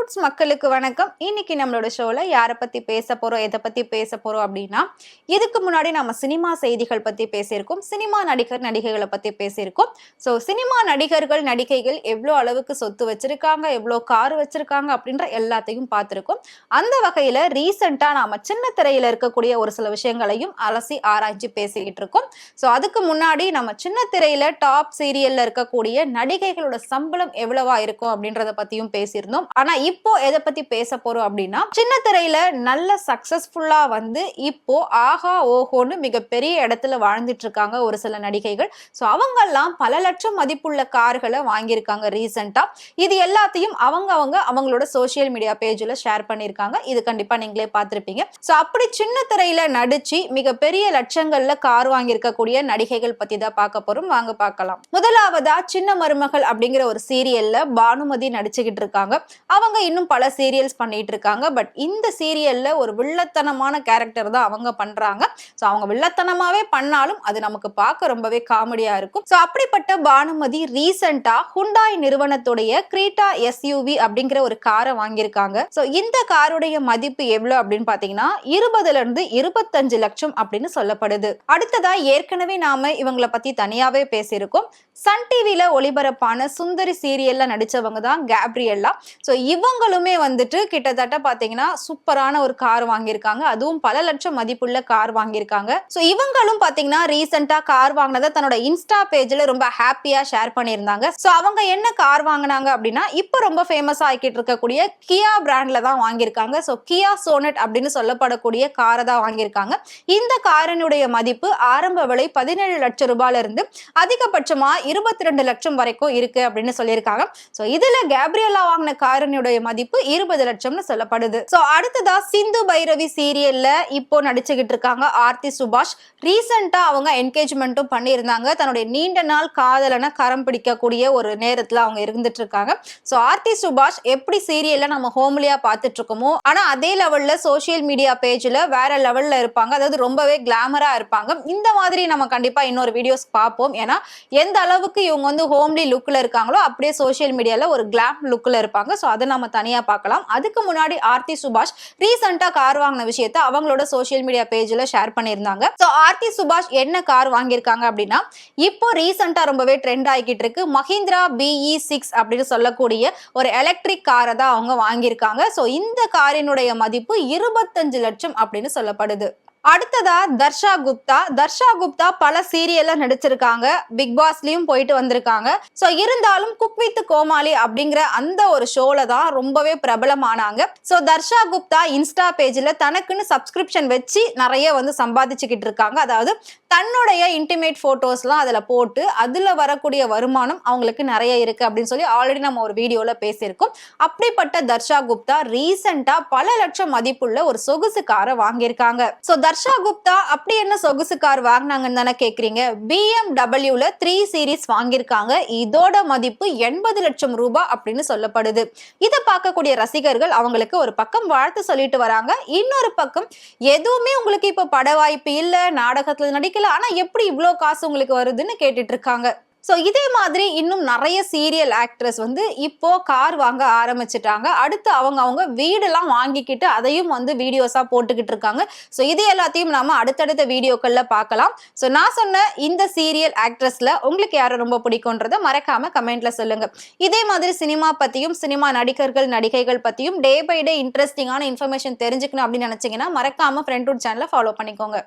Roots மக்களுக்கு வணக்கம். இன்னைக்கு நம்மளோட ஷோல யாரை பத்தி பேச போறோம், எதை பத்தி பேச போறோம் அப்படின்னா, இதுக்கு முன்னாடி நம்ம சினிமா செய்திகள் பத்தி பேசியிருக்கோம், சினிமா நடிகர் நடிகைகளை பத்தி பேசியிருக்கோம். ஸோ சினிமா நடிகர்கள் நடிகைகள் எவ்வளோ அளவுக்கு சொத்து வச்சிருக்காங்க, எவ்வளோ கார் வச்சிருக்காங்க அப்படின்ற எல்லாத்தையும் பார்த்துருக்கோம். அந்த வகையில ரீசெண்டா நாம சின்ன திரையில இருக்கக்கூடிய ஒரு சில விஷயங்களையும் அலசி ஆராய்ச்சி பேசிக்கிட்டு இருக்கோம். ஸோ அதுக்கு முன்னாடி நம்ம சின்ன திரையில டாப் சீரியல்ல இருக்கக்கூடிய நடிகைகளோட சம்பளம் எவ்வளவா இருக்கும் அப்படின்றத பத்தியும் பேசியிருந்தோம். ஆனா இப்போ எதை பத்தி பேச போறோம் அப்படின்னா, சின்ன திரையில நல்ல சக்சஸ்ஃபுல்லா வந்து இப்போ ஆஹா ஓஹோன்னு மிகப்பெரிய இடத்துல வாழ்ந்துட்டு இருக்காங்க ஒரு சில நடிகைகள். ஸோ அவங்க எல்லாம் பல லட்சம் மதிப்புள்ள கார்களை வாங்கியிருக்காங்க ரீசெண்டா. இது எல்லாத்தையும் அவங்களோட சோசியல் மீடியா பேஜ்ல ஷேர் பண்ணியிருக்காங்க. இது கண்டிப்பா நீங்களே பார்த்திருப்பீங்க. ஸோ அப்படி சின்ன திரையில நடிச்சு மிகப்பெரிய லட்சங்கள்ல கார் வாங்கியிருக்கக்கூடிய நடிகைகள் பத்தி தான் பார்க்க போறோம். வாங்க பார்க்கலாம். முதலாவதா சின்ன மருமகள் அப்படிங்கிற ஒரு சீரியல்ல பானுமதி நடிச்சுக்கிட்டு இருக்காங்க. அவங்க இன்னும் பல சீரியல்ஸ் பண்ணிட்டு இருக்காங்க. பட் இந்த சீரியல்ல ஒரு வில்லத்தனமான கேரக்டர் தான் அவங்க பண்றாங்க. ஸோ அவங்க வில்லத்தனமாவே பண்ணாலும் அது நமக்கு பார்க்க ரொம்பவே காமெடியா இருக்கும். ஸோ அப்படிப்பட்ட பானுமதி ரீசெண்டா ஹுண்டாய் நிறுவனத்துடைய கிரீட்டா எஸ்யூவி அப்படிங்கிற ஒரு காரை வாங்கியிருக்காங்க. ஸோ இந்த காருடைய மதிப்பு எவ்வளவு அப்படின்னு பாத்தீங்கன்னா 20 இருந்து 25 லட்சம் அப்படின்னு சொல்லப்படுது. அடுத்ததா ஏற்கனவே நாம இவங்களை பத்தி தனியாவே பேசியிருக்கோம். சன் டிவில ஒளிபரப்பான சுந்தரி சீரியல்ல நடிச்சவங்க தான் கேப்ரியல்லா. ஸோ இவங்களுமே வந்துட்டு கிட்டத்தட்ட பாத்தீங்கன்னா சூப்பரான ஒரு கார் வாங்கியிருக்காங்க. அதுவும் பல லட்சம் மதிப்புள்ள கார் வாங்கியிருக்காங்க. ஸோ இவங்களும் பாத்தீங்கன்னா ரீசெண்டா கார் வாங்கினதை தன்னோட இன்ஸ்டா பேஜ்ல ரொம்ப ஹாப்பியா ஷேர் பண்ணியிருந்தாங்க. ஸோ அவங்க என்ன கார் வாங்கினாங்க அப்படின்னா, இப்போ ரொம்ப ஃபேமஸ் ஆகிட்டு இருக்கக்கூடிய கியா பிராண்ட்ல தான் வாங்கியிருக்காங்க. ஸோ கியா சோனட் அப்படின்னு சொல்லப்படக்கூடிய காரை தான் வாங்கியிருக்காங்க. இந்த காரினுடைய மதிப்பு ஆரம்ப விலை 17 லட்சம் ரூபாயில இருந்து அதிகபட்சமா 22 லட்சம் வரைக்கும் இருக்கு அப்படின்னு சொல்லியிருக்காங்க. ஸோ இதுல கேப்ரியல்லா வாங்கின காரினுடைய மதிப்பு 20 லட்சம்னு சொல்லப்படுது. ஸோ அடுத்ததா சிந்து பைரவி சீரியல்ல இப்போ நடிச்சுக்கிட்டு இருக்காங்க ஆர்த்தி சுபாஷ். ரீசெண்டா அவங்க என்கேஜ்மெண்ட்டும் பண்ணியிருந்தாங்க. தன்னுடைய நீண்ட நாள் காதலனை கரம் பிடிக்கக்கூடிய ஒரு நேரத்துல அவங்க இருந்துட்டு இருக்காங்க. ஸோ ஆர்த்தி சுபாஷ் எப்படி சீரியல்ல நம்ம ஹோம்லியா பார்த்துட்டு இருக்கோமோ, ஆனா அதே லெவல்ல சோசியல் மீடியா பேஜ்ல வேற லெவல்ல இருப்பாங்க. அதாவது ரொம்பவே கிளாமரா இருப்பாங்க. இந்த மாதிரி நம்ம கண்டிப்பா இன்னொரு வீடியோஸ் பார்ப்போம். ஏன்னா எந்த அளவுக்கு இவங்க வந்து ஹோம்லி லுக்ல இருக்காங்களோ அப்படியே சோசியல் மீடியால ஒரு கிளாம் லுக்ல இருப்பாங்க. ஸோ அதை நம்ம தனியா பார்க்கலாம். அதுக்கு முன்னாடி ஆர்த்தி சுபாஷ் ரீசெண்டா கார் வாங்கின விஷயத்தை அவங்களோட சோசியல் மீடியா பேஜ்ல ஷேர் பண்ணியிருந்தாங்க. ஸோ ஆர்த்தி சுபாஷ் என்ன கார் வாங்கியிருக்காங்க அப்படின்னா, இப்போ ரீசெண்டா ரொம்பவே ட்ரெண்ட் ஆகிக்கிட்டு இருக்கு மஹிந்திரா BE6 அப்படின்னு சொல்லக்கூடிய ஒரு எலக்ட்ரிக் காரை தான் அவங்க வாங்கியிருக்காங்க. ஸோ இந்த காரினுடைய மதிப்பு 25 லட்சம் அப்படின்னு சொல்லப்படுது. அடுத்ததா தர்ஷா குப்தா பல சீரியல்ல நடிச்சிருக்காங்க. பிக் பாஸ்லயும் போயிட்டு வந்திருக்காங்க. சோ இருந்தாலும் குக் வித் கோமாளி அப்படிங்கிற அந்த ஒரு ஷோல தான் ரொம்பவே பிரபலமானாங்க. சோ தர்ஷா குப்தா இன்ஸ்டா பேஜ்ல தனக்குன்னு சப்ஸ்கிரிப்ஷன் வச்சு நிறைய வந்து சம்பாதிச்சுக்கிட்டு இருக்காங்க. அதாவது தன்னுடைய இன்டிமேட் போட்டோஸ்லாம் அதுல போட்டு அதுல வரக்கூடிய வருமானம் அவங்களுக்கு நிறைய இருக்கு அப்படின்னு சொல்லி ஆல்ரெடி நம்ம ஒரு வீடியோல பேசியிருக்கோம். அப்படிப்பட்ட தர்ஷா குப்தா ரீசெண்டா பல லட்சம் மதிப்புள்ள ஒரு சொகுசு காரை வாங்கியிருக்காங்க. சோ தர்ஷா குப்தா அப்படி என்ன சொகுசு கார் வாங்கினாங்கன்னு தானே கேக்குறீங்க. BMW 3 சீரிஸ் வாங்கியிருக்காங்க. இதோட மதிப்பு 80 லட்சம் ரூபாய் அப்படின்னு சொல்லப்படுது. இதை பார்க்கக்கூடிய ரசிகர்கள் அவங்களுக்கு ஒரு பக்கம் வாழ்த்து சொல்லிட்டு வராங்க. இன்னொரு பக்கம் எதுவுமே உங்களுக்கு இப்ப பட வாய்ப்பு இல்ல, நாடகத்துல நடிக்கல, ஆனா எப்படி இவ்வளோ காசு உங்களுக்கு வருதுன்னு கேட்டுட்டு இருக்காங்க. ஸோ இதே மாதிரி இன்னும் நிறைய சீரியல் ஆக்ட்ரஸ் வந்து இப்போ கார் வாங்க ஆரம்பிச்சிட்டாங்க. அடுத்து அவங்க வீடெல்லாம் வாங்கிக்கிட்டு அதையும் வந்து வீடியோஸா போட்டுக்கிட்டு இருக்காங்க. ஸோ இது எல்லாத்தையும் நாம அடுத்தடுத்த வீடியோக்கள்ல பார்க்கலாம். ஸோ நான் சொன்ன இந்த சீரியல் ஆக்ட்ரஸ்ல உங்களுக்கு யாரை ரொம்ப பிடிக்கும்ன்றத மறக்காம கமெண்ட்ல சொல்லுங்க. இதே மாதிரி சினிமா பத்தியும் சினிமா நடிகர்கள் நடிகைகள் பத்தியும் டே பை டே இன்ட்ரெஸ்டிங்கான இன்ஃபர்மேஷன் தெரிஞ்சுக்கணும் அப்படின்னு நினைச்சீங்கன்னா மறக்காம ஃப்ரெண்ட்வுட் சேனலை ஃபாலோ பண்ணிக்கோங்க.